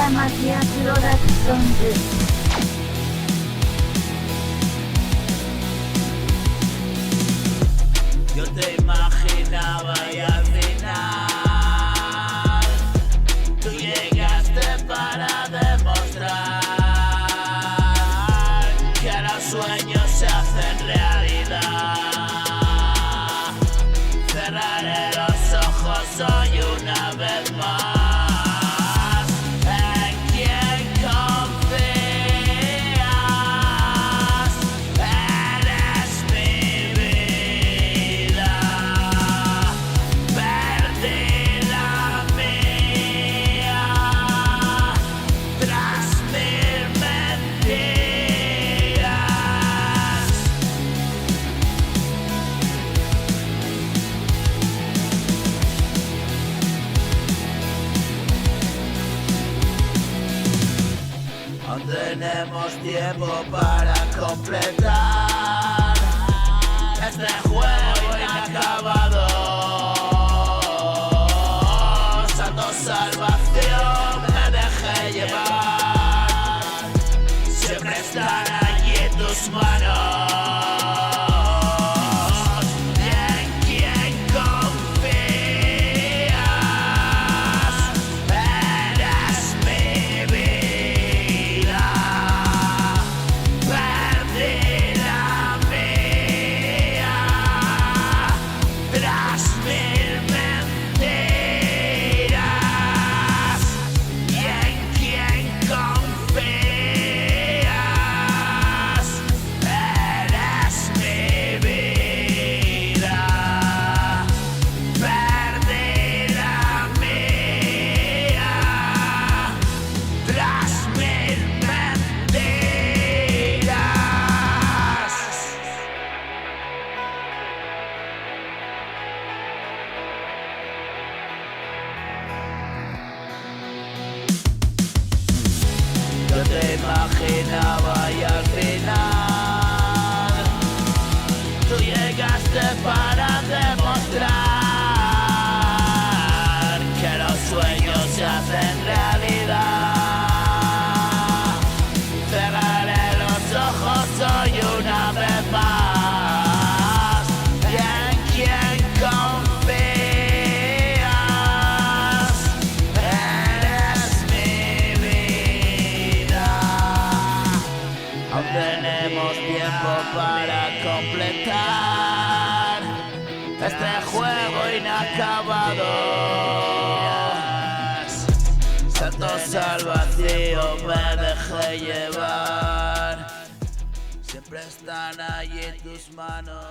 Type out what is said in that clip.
Magia Productions. Yo te imaginaba y al final tú llegaste para demostrar que los sueños se hacen realidad. Cerraré los ojos hoy una vez más. ¿En quién confías? Eres mi vida. Perdí la mía tras mil mentiras. Aún tenemos tiempo para completar este juego inacabado. Santo salvación, me dejé llevar. Siempre están allí tus manos. ¿Y en quién confías? Eres mi vida. Perdí la mía tras mil mentiras. ¿Y en quién confías? Eres mi vida. Perdí la mía tras mil mentiras. Yo te imaginaba y al final tú llegaste para demostrar que los sueños se hacen realidad. Cerraré los ojos hoy una vez más. ¿Y en quién confías? Eres mi vida. Aún tenemos tiempo para completar este juego inacabado. Santo salvación, me dejé llevar. Siempre están allí tus manos.